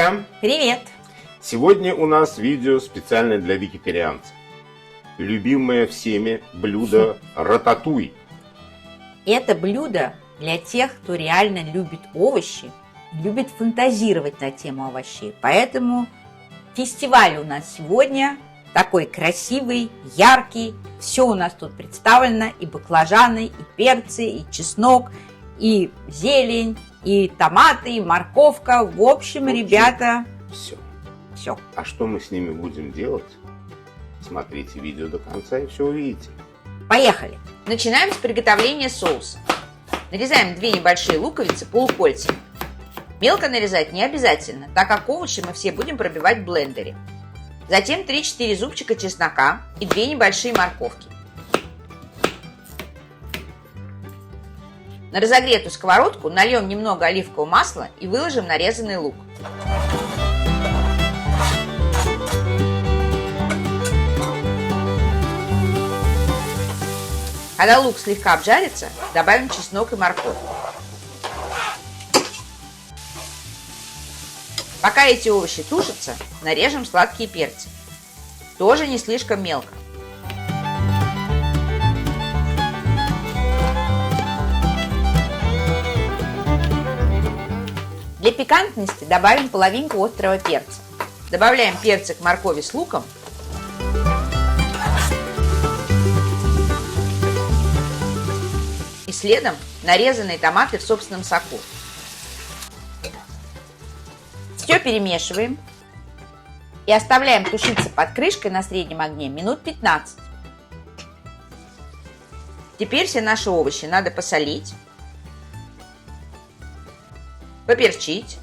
друзья! Привет! Сегодня у нас видео специально для вегетарианцев. Любимое всеми блюдо рататуй. Это блюдо для тех, кто реально любит овощи, любит фантазировать на тему овощей. Поэтому фестиваль у нас сегодня такой красивый, яркий. Все у нас тут представлено: и баклажаны, и перцы, и чеснок, и зелень, и томаты, и морковка. В общем, ребята, все. А что мы с ними будем делать? Смотрите видео до конца и все увидите. Поехали! Начинаем с приготовления соуса. Нарезаем 2 небольшие луковицы полукольцами. Мелко нарезать не обязательно, так как овощи мы все будем пробивать в блендере. Затем 3-4 зубчика чеснока и 2 небольшие морковки. На разогретую сковородку нальем немного оливкового масла и выложим нарезанный лук. Когда лук слегка обжарится, добавим чеснок и морковь. Пока эти овощи тушатся, нарежем сладкие перцы. Тоже не слишком мелко. Для пикантности добавим половинку острого перца. Добавляем перцы к моркови с луком. И следом нарезанные томаты в собственном соку. Все перемешиваем и оставляем тушиться под крышкой на среднем огне минут 15. Теперь все наши овощи надо посолить, поперчить,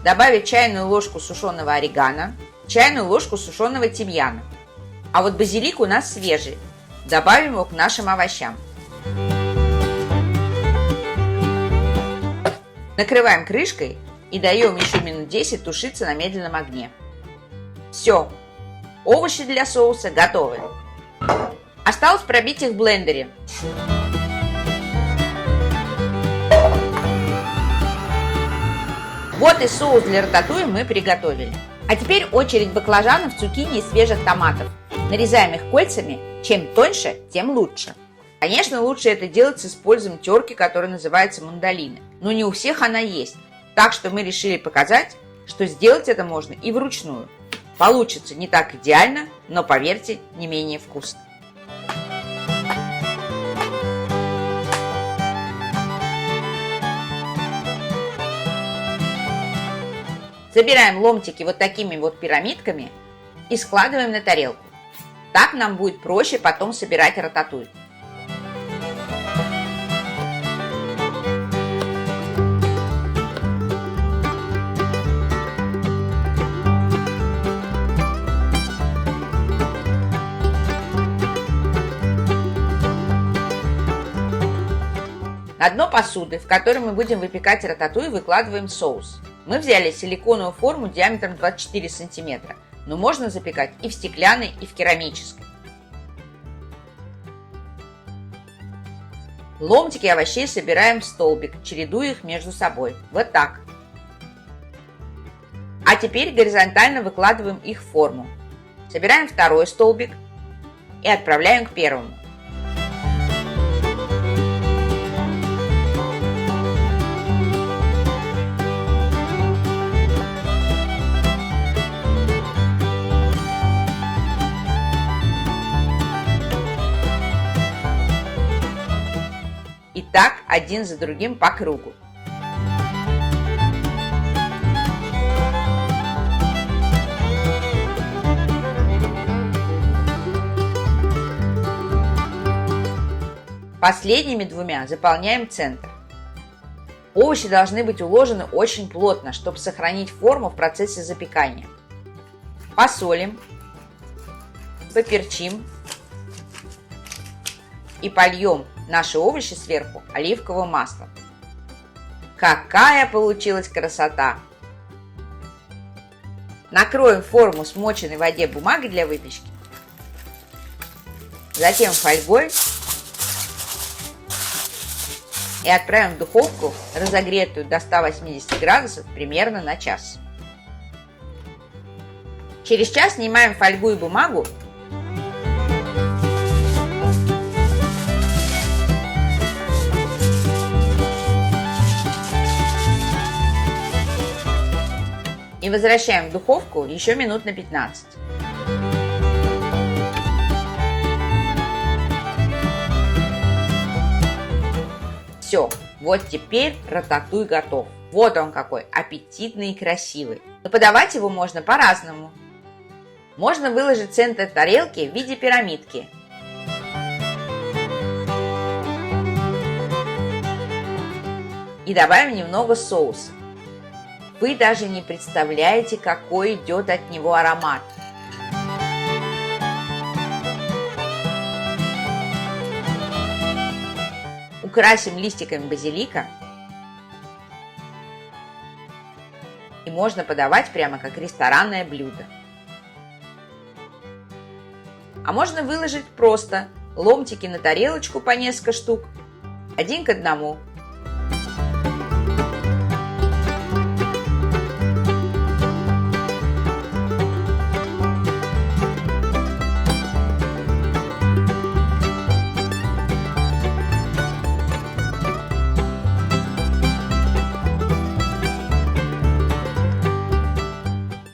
добавить чайную ложку сушеного орегано, чайную ложку сушеного тимьяна. А вот базилик у нас свежий. Добавим его к нашим овощам. Накрываем крышкой и даем еще минут 10 тушиться на медленном огне. Все, овощи для соуса готовы. Осталось пробить их в блендере. Вот и соус для рататуи мы приготовили. А теперь очередь баклажанов, цукини и свежих томатов. Нарезаем их кольцами. Чем тоньше, тем лучше. Конечно, лучше это делать с использованием терки, которая называется мандолины. Но не у всех она есть. Так что мы решили показать, что сделать это можно и вручную. Получится не так идеально, но, поверьте, не менее вкусно. Собираем ломтики вот такими вот пирамидками и складываем на тарелку. Так нам будет проще потом собирать рататуй. На дно посуды, в которой мы будем выпекать рататуй, выкладываем соус. Мы взяли силиконовую форму диаметром 24 см, но можно запекать и в стеклянной, и в керамической. Ломтики овощей собираем в столбик, чередуя их между собой. Вот так. А теперь горизонтально выкладываем их в форму. Собираем второй столбик и отправляем к первому. И так один за другим по кругу. Последними двумя заполняем центр. Овощи должны быть уложены очень плотно, чтобы сохранить форму в процессе запекания. Посолим, поперчим и польем наши овощи сверху оливковым маслом. Какая получилась красота! Накроем форму смоченной в воде бумагой для выпечки. Затем фольгой и отправим в духовку, разогретую до 180 градусов, примерно на час. Через час снимаем фольгу и бумагу. И возвращаем в духовку еще минут на 15. Все, вот теперь рататуй готов. Вот он какой аппетитный и красивый. Но подавать его можно по-разному. Можно выложить центр тарелки в виде пирамидки. И добавим немного соуса. Вы даже не представляете, какой идет от него аромат. Украсим листиками базилика. И можно подавать прямо как ресторанное блюдо. А можно выложить просто ломтики на тарелочку по несколько штук, 1 к 1.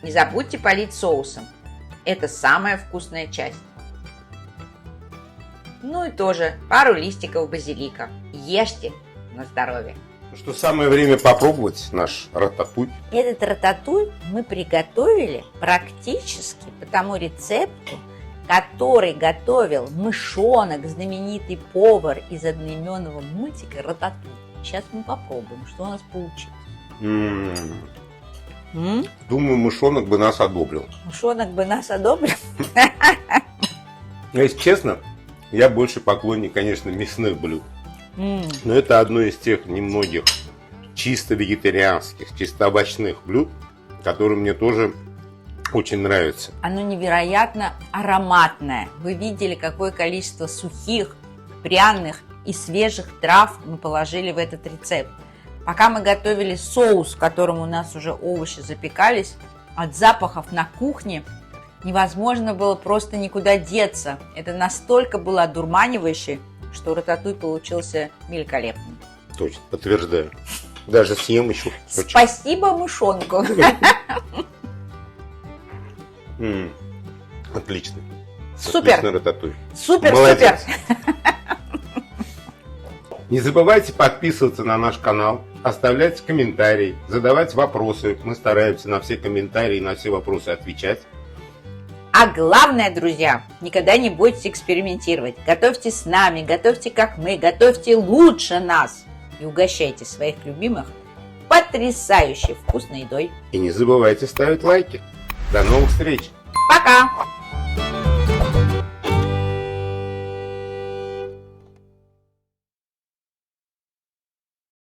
Не забудьте полить соусом. Это самая вкусная часть. Ну и тоже пару листиков базилика. Ешьте на здоровье. Что самое время попробовать наш рататуй. Этот рататуй мы приготовили практически по тому рецепту, который готовил мышонок, знаменитый повар из одноименного мультика «Рататуй». Сейчас мы попробуем, что у нас получилось. Думаю, мышонок бы нас одобрил. Мышонок бы нас одобрил. Но, если честно, я больше поклонник, конечно, мясных блюд. Но это одно из тех немногих чисто вегетарианских, чисто овощных блюд, которые мне тоже очень нравятся. Оно невероятно ароматное. Вы видели, какое количество сухих, пряных и свежих трав мы положили в этот рецепт. Пока мы готовили соус, в котором у нас уже овощи запекались, от запахов на кухне невозможно было просто никуда деться. Это настолько было одурманивающе, что рататуй получился великолепным. Точно, подтверждаю. Даже съем еще. Спасибо мышонку. Отлично. Супер. Отличный рататуй. Супер, Молодец. супер. Не забывайте подписываться на наш канал, оставлять комментарии, задавать вопросы. Мы стараемся на все комментарии, на все вопросы отвечать. А главное, друзья, никогда не бойтесь экспериментировать. Готовьте с нами, готовьте как мы, готовьте лучше нас. И угощайте своих любимых потрясающей вкусной едой. И не забывайте ставить лайки. До новых встреч! Пока!